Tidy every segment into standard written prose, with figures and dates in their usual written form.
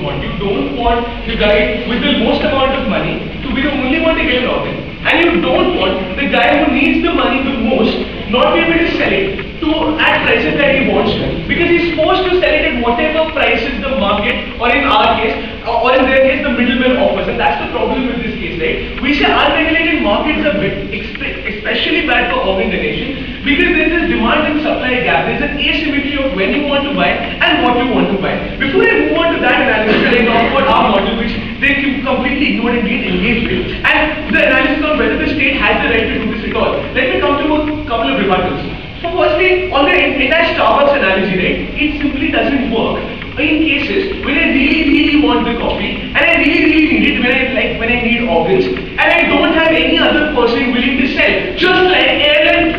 want. You don't want the guy with the most amount of money to be the only one to get an organ. And you don't want the guy who needs the money the most not be able to sell it at prices that he wants to, because he's forced to sell it at whatever prices the market, or in our case, or in their case, the middleman offers. And that's the problem with this case, right? We say unregulated markets are especially bad for organ donation, because there's this demand and supply gap. There's an asymmetry of when you want to buy and what you want to buy. Before I move on to that analysis, I talk about our model, which they completely ignored and didn't engage with, and the analysis on whether the state has the right to do this at all. Let me come to a couple of rebuttals. So firstly, on the entire Starbucks analogy, right, it simply doesn't work in cases when I really want the coffee, and I really need it when I need organs, and I don't have any other person willing to sell, just like airline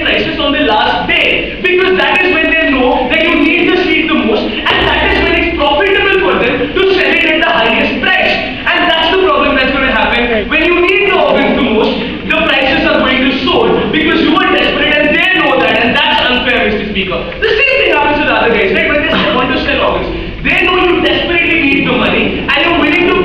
prices on the last day, because that is when they know that you need the seat the most, and that is when it's profitable for them to sell it at the highest price. And that's the problem that's going to happen. When you need the organs the most, the prices are going to soar because you are desperate, and they know that, and that's unfair, Mr. Speaker. The same thing happens to the other guys, right? When they want to sell organs, they know you desperately need the money, and you're willing to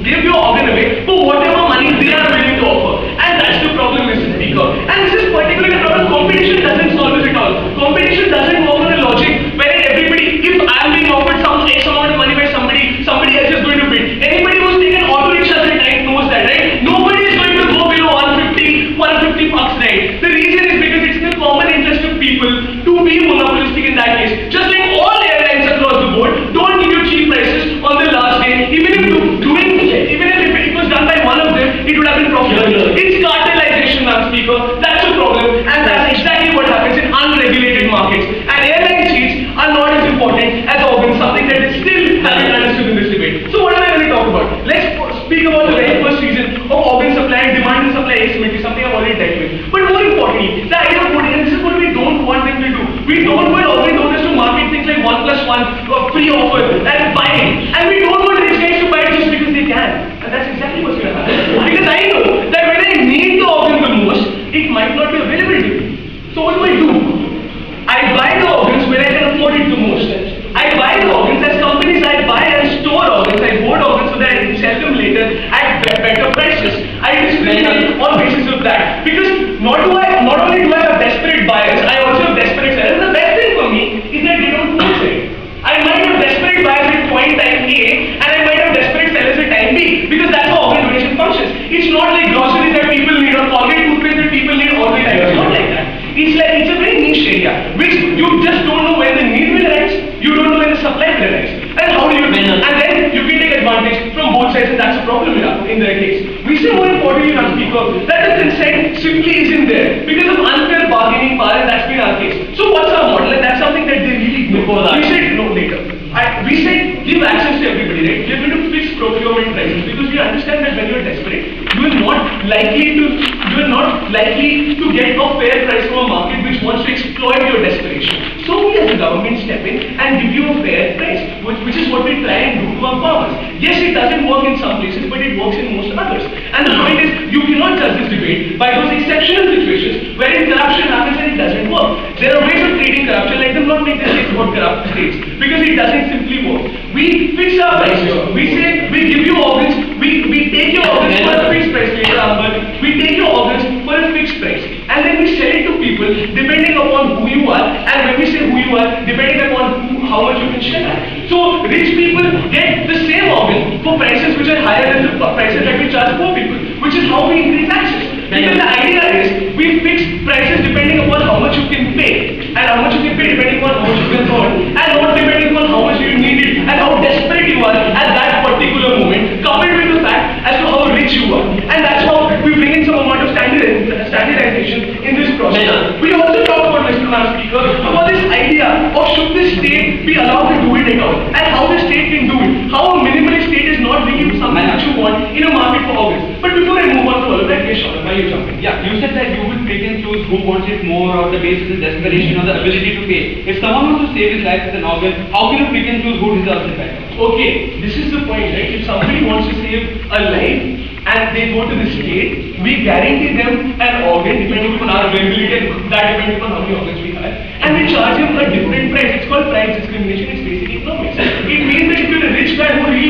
give your organ away for whatever money they are willing to offer. And that's the problem, Mr. Speaker. And this is particularly a problem. Competition doesn't solve this at all. Competition doesn't work on a logic wherein everybody, if I'm being offered some X amount of money by somebody else is going to bid. Anybody who's taken auto rickshaws at night knows that, right? Nobody is going to go below 150 bucks, right? The reason is because it's the common interest of people to be monopolistic in that case. Just like all airlines across the board don't give you cheap prices on the last day. Even if it was done by one of them, it would have been profitable. It's cartelization, Mr. Speaker. That's the problem, and that's exactly what happens in unregulated markets. And airline seats are not as important as organs, something that is still having understood in this debate. So what am I going to talk about? Let's speak about the very first reason of organ supply and demand and supply asymmetry, something I've already dealt with. But more importantly, the idea of putting, and this is what we don't want them to do. We don't want organ donors to market things like 1+1 or free offer and buying. And we don't want rich guys to buy it just because they can. And that's exactly what's going to happen. Because I know that when I need the organ the most, it might not be available to me. So what do? I buy the organs when I can afford it the most. I buy the organs as companies. I buy and store organs. I hoard organs so that I can sell them later at better prices. I discriminate on basis of that. Because not only do I have desperate buyers, I also have desperate sellers. The best thing for me is that they don't force it. I might have desperate buyers at point time A, and I might have desperate sellers at time B, because that's how organ donation functions. It's not like groceries that people need or Colgate toothpaste that people need all the time. It's not like that. It's a very niche area, which you just don't know when the need will arise, you don't know when the supply will arise. And how do you and then you can take advantage from both sides, and that's a problem in their case. We say more importantly, Mr. Speaker, that the consent simply isn't there because of unfair bargaining power, and that's been our case. So what's our model? And that's something that they really ignore. We said no later. We said give access to everybody, right? We're going to fix procurement prices because we understand that when you're desperate, you are not likely to get a fair price from a market which wants to exploit your desperation. So we as a government step in and give you a fair price, which is what we try and do to our farmers. Yes, it doesn't work in some places, but it works in most others. And the point is, you cannot judge this debate by those exceptional situations wherein corruption happens and it doesn't work. There are ways of treating corruption. Let them not make the states about corrupt states, because it doesn't simply work. We fix our prices. We say we give you organs. We take your organs for a fixed price. We take your organs for a fixed price, and then we sell it to people depending upon who you are. And when we say who you are, depending upon how much you can share. So rich people get the same organ for prices which are higher than the prices that we charge poor people, which is how we increase access. Because the idea is we fix prices depending upon how much you can pay, and how much you can pay depending upon how much you can earn, and not depending upon how much you need it and how desperate you are at that particular moment, coupled with the fact as to how rich you are. And that's how we bring in some amount of standardization in this process. We also talk about, Mr. Speaker, about this idea of should the state be allowed to do it at all, and how the state can do it. How a minimalist state is not bringing you something that you want in a market for organs. But before I move on to all of that, yes, Sean, why are you jumping? Yeah, you said that you would pick and choose who wants it more on the basis of desperation or the ability to pay. If someone wants to save his life with an organ, how can you pick and choose who deserves it better? Okay, this is the point, right? If somebody wants to save a life and they go to the state, we guarantee them an organ depending upon our availability, and that depends upon how many organs we have, and we charge him a different price. It's called price discrimination. It's basic economics. It means that if you're a rich guy who really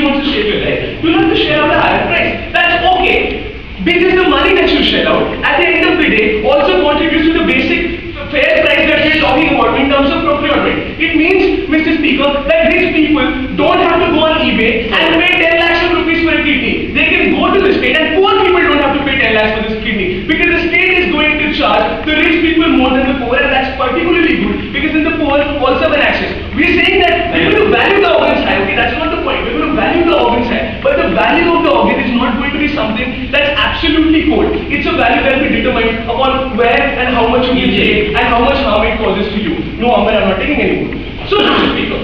Because the money that you shell out at the end of the day also contributes to the basic fair price that we are talking about in terms of procurement. It means, Mr. Speaker, that rich people don't have to go on eBay and pay 10 lakhs of rupees for a kidney. They can go to the state, and poor people don't have to pay 10 lakhs for this kidney, because the state is going to charge the rich people more than the poor, and that's particularly good because then the poor also have an access. We are saying that we're going to value the organ side. Okay, that's not the point. We're going to value the organ side, but the value of the organ is not going to be something that's absolutely cold. It's a value that will be determined upon where and how much you will pay and how much harm it causes to you. No, Amber, I'm not taking any more. So, Mr. Speaker,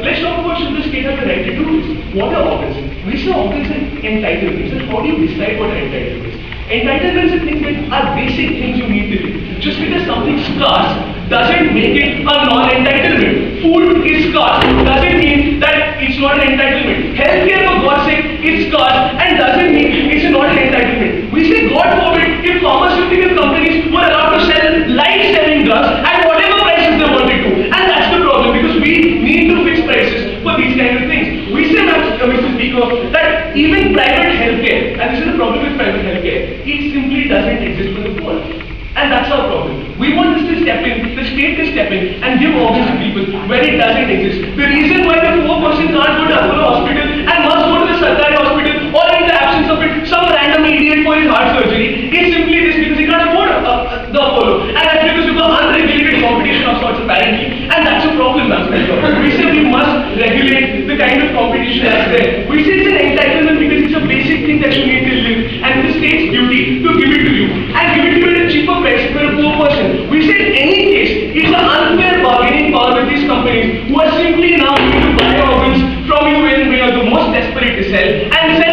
let's talk about should the state have the right to do this. What are organs? We say organs and entitlements, and how do you decide what are entitlements? Entitlements are things that are basic things you need to do. Just because something's scarce doesn't make it a non-entitlement. Food is scarce doesn't mean that it's not an entitlement. Healthcare, for God's sake, is scarce and doesn't mean it's not an entitlement. We say, God forbid, if pharmaceutical companies were allowed to sell life-saving drugs at whatever prices they wanted to. And that's the problem, because we need to fix prices for these kind of things. We say, Mr. Speaker, that even private healthcare, and this is the problem with private healthcare, it simply doesn't exist for the poor. And that's our problem. We want this to step in, the state to step in and give organs to people where it doesn't exist. The reason why the poor person can't go to Apollo hospital and must go to the Sarkari hospital, or in the absence of it, some random idiot for his heart surgery, is simply this because he can't afford the Apollo. And that's because of the unregulated competition of sorts, apparently. And that's a problem, Mr. Speaker. We say we must regulate the kind of competition that's there. We say it's an entitlement because it's a basic thing that you need to live, and it's the state's duty to give it to you, and give it to you at a cheaper price for a poor person. We say in any case, it's an unfair bargaining power with these companies who are simply now going to buy organs from you when we are the most desperate to sell, and sell